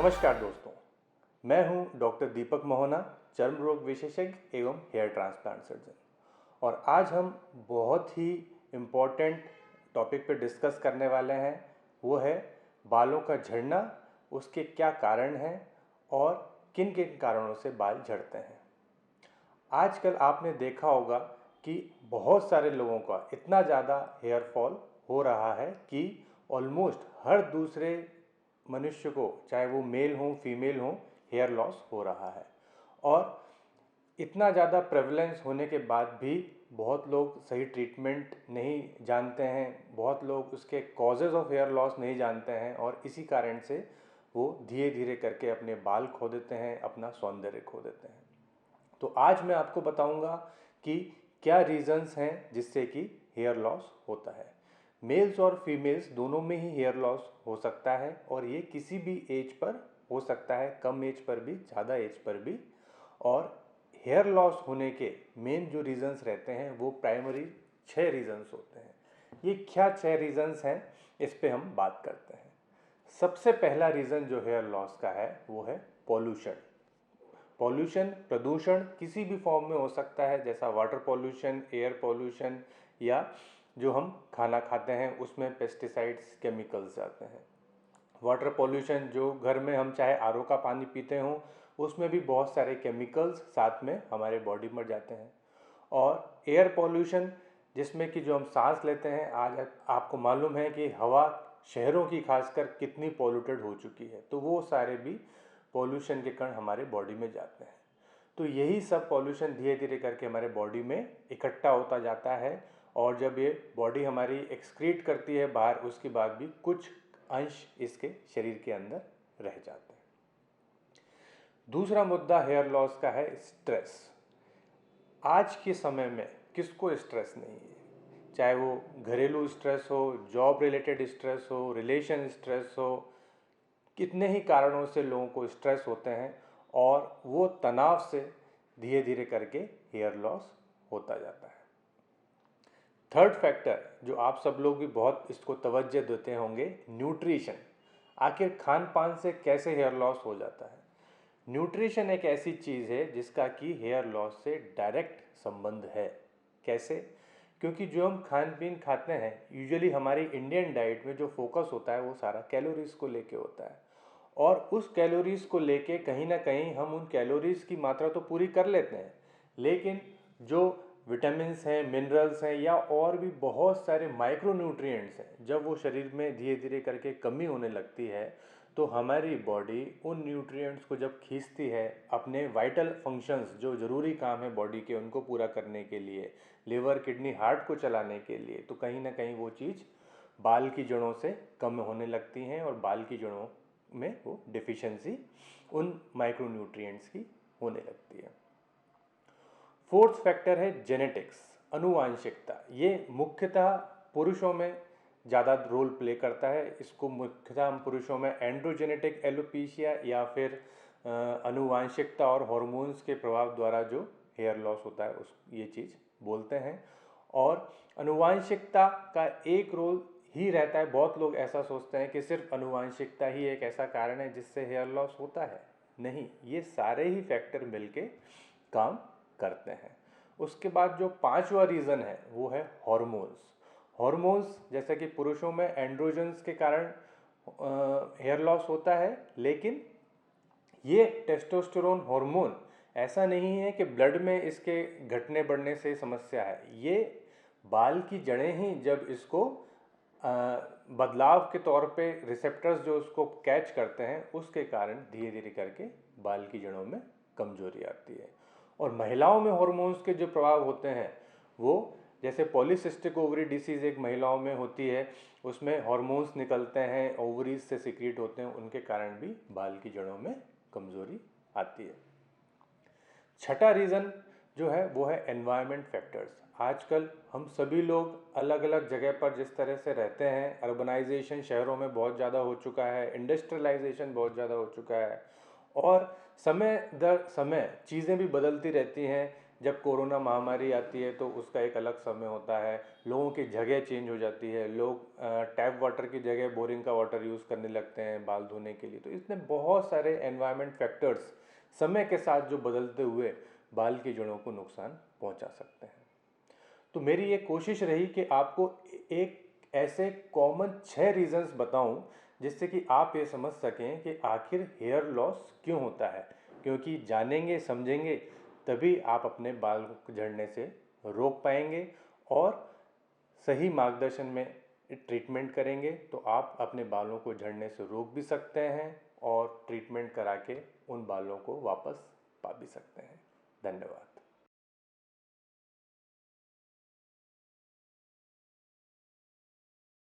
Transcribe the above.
नमस्कार दोस्तों, मैं हूं डॉक्टर दीपक मोहना, चर्म रोग विशेषज्ञ एवं हेयर ट्रांसप्लांट सर्जन। और आज हम बहुत ही इम्पोर्टेंट टॉपिक पर डिस्कस करने वाले हैं। वो है बालों का झड़ना, उसके क्या कारण हैं और किन किन कारणों से बाल झड़ते हैं। आजकल आपने देखा होगा कि बहुत सारे लोगों का इतना ज़्यादा हेयर फॉल हो रहा है कि ऑलमोस्ट हर दूसरे मनुष्य को, चाहे वो मेल हो फीमेल हो, हेयर लॉस हो रहा है। और इतना ज़्यादा प्रेवलेंस होने के बाद भी बहुत लोग सही ट्रीटमेंट नहीं जानते हैं, बहुत लोग उसके कॉजेज़ ऑफ हेयर लॉस नहीं जानते हैं और इसी कारण से वो धीरे धीरे करके अपने बाल खो देते हैं, अपना सौंदर्य खो देते हैं। तो आज मैं आपको बताऊंगा कि क्या रीज़न्स हैं जिससे कि हेयर लॉस होता है। मेल्स और फीमेल्स दोनों में ही हेयर लॉस हो सकता है और ये किसी भी एज पर हो सकता है, कम एज पर भी, ज़्यादा एज पर भी। और हेयर लॉस होने के मेन जो रीज़न्स रहते हैं वो प्राइमरी 6 रीज़न्स होते हैं। ये क्या 6 रीज़न्स हैं, इस पे हम बात करते हैं। सबसे पहला रीज़न जो हेयर लॉस का है वो है पॉल्यूशन। पॉल्यूशन, प्रदूषण किसी भी फॉर्म में हो सकता है, जैसा वाटर पॉल्यूशन, एयर पॉल्यूशन, या जो हम खाना खाते हैं उसमें पेस्टिसाइड्स, केमिकल्स जाते हैं। वाटर पॉल्यूशन, जो घर में हम चाहे आरओ का पानी पीते हों, उसमें भी बहुत सारे केमिकल्स साथ में हमारे बॉडी में जाते हैं। और एयर पॉल्यूशन, जिसमें कि जो हम सांस लेते हैं, आज आपको मालूम है कि हवा शहरों की खासकर कितनी पॉल्यूटेड हो चुकी है, तो वो सारे भी पॉल्यूशन के कण हमारे बॉडी में जाते हैं। तो यही सब पॉल्यूशन धीरे धीरे करके हमारे बॉडी में इकट्ठा होता जाता है और जब ये बॉडी हमारी एक्सक्रीट करती है बाहर, उसके बाद भी कुछ अंश इसके शरीर के अंदर रह जाते हैं। दूसरा मुद्दा हेयर लॉस का है स्ट्रेस। आज के समय में किसको स्ट्रेस नहीं है, चाहे वो घरेलू स्ट्रेस हो, जॉब रिलेटेड स्ट्रेस हो, रिलेशन स्ट्रेस हो, कितने ही कारणों से लोगों को स्ट्रेस होते हैं और वो तनाव से धीरे धीरे करके हेयर लॉस होता जाता है। थर्ड फैक्टर जो आप सब लोग भी बहुत इसको तवज्जो देते होंगे, न्यूट्रिशन। आखिर खान पान से कैसे हेयर लॉस हो जाता है। न्यूट्रिशन एक ऐसी चीज़ है जिसका कि हेयर लॉस से डायरेक्ट संबंध है। कैसे? क्योंकि जो हम खान पीन खाते हैं, यूजुअली हमारी इंडियन डाइट में जो फोकस होता है वो सारा कैलोरीज को लेके होता है। और उस कैलोरीज को लेके कहीं ना कहीं हम उन कैलोरीज की मात्रा तो पूरी कर लेते हैं, लेकिन जो विटामिन्स हैं, मिनरल्स हैं, या और भी बहुत सारे माइक्रो न्यूट्रिएंट्स हैं, जब वो शरीर में धीरे धीरे करके कमी होने लगती है तो हमारी बॉडी उन न्यूट्रिएंट्स को जब खींचती है अपने वाइटल फंक्शंस, जो ज़रूरी काम है बॉडी के, उनको पूरा करने के लिए, लिवर, किडनी, हार्ट को चलाने के लिए, तो कहीं ना कहीं वो चीज़ बाल की जड़ों से कम होने लगती हैं और बाल की जड़ों में वो डिफिशिएंसी उन माइक्रो न्यूट्रिएंट्स की होने लगती है। फोर्थ फैक्टर है जेनेटिक्स, अनुवांशिकता। ये मुख्यतः पुरुषों में ज़्यादा रोल प्ले करता है। इसको मुख्यतः हम पुरुषों में एंड्रोजेनेटिक एलोपेशिया या फिर अनुवांशिकता और हॉर्मोन्स के प्रभाव द्वारा जो हेयर लॉस होता है उस ये चीज़ बोलते हैं। और अनुवांशिकता का एक रोल ही रहता है। बहुत लोग ऐसा सोचते हैं कि सिर्फ अनुवांशिकता ही एक ऐसा कारण है जिससे हेयर लॉस होता है। नहीं, ये सारे ही फैक्टर मिलके काम करते हैं। उसके बाद जो पांचवा रीज़न है वो है हॉर्मोन्स। हॉर्मोन्स, जैसे कि पुरुषों में एंड्रोजन्स के कारण हेयर लॉस होता है, लेकिन ये टेस्टोस्टेरोन हार्मोन ऐसा नहीं है कि ब्लड में इसके घटने बढ़ने से समस्या है। ये बाल की जड़ें ही जब इसको बदलाव के तौर पे रिसेप्टर्स जो उसको कैच करते हैं, उसके कारण धीरे धीरे करके बाल की जड़ों में कमजोरी आती है। और महिलाओं में हार्मोन्स के जो प्रभाव होते हैं वो, जैसे पॉलीसिस्टिक ओवरी डिसीज़ एक महिलाओं में होती है, उसमें हार्मोन्स निकलते हैं, ओवरीज से सिक्रीट होते हैं, उनके कारण भी बाल की जड़ों में कमजोरी आती है। छठा रीज़न जो है वो है एनवायरनमेंट फैक्टर्स। आजकल हम सभी लोग अलग अलग जगह पर जिस तरह से रहते हैं, अर्बनाइजेशन शहरों में बहुत ज़्यादा हो चुका है, इंडस्ट्रियलाइजेशन बहुत ज़्यादा हो चुका है और समय दर समय चीज़ें भी बदलती रहती हैं। जब कोरोना महामारी आती है तो उसका एक अलग समय होता है, लोगों की जगह चेंज हो जाती है, लोग टैप वाटर की जगह बोरिंग का वाटर यूज़ करने लगते हैं बाल धोने के लिए। तो इसने बहुत सारे एनवायरनमेंट फैक्टर्स समय के साथ जो बदलते हुए बाल की जड़ों को नुकसान पहुंचा सकते हैं। तो मेरी ये कोशिश रही कि आपको एक ऐसे कॉमन 6 रीजंस बताऊं जिससे कि आप ये समझ सकें कि आखिर हेयर लॉस क्यों होता है, क्योंकि जानेंगे समझेंगे तभी आप अपने बाल झड़ने से रोक पाएंगे और सही मार्गदर्शन में ट्रीटमेंट करेंगे तो आप अपने बालों को झड़ने से रोक भी सकते हैं और ट्रीटमेंट करा के उन बालों को वापस पा भी सकते हैं। धन्यवाद।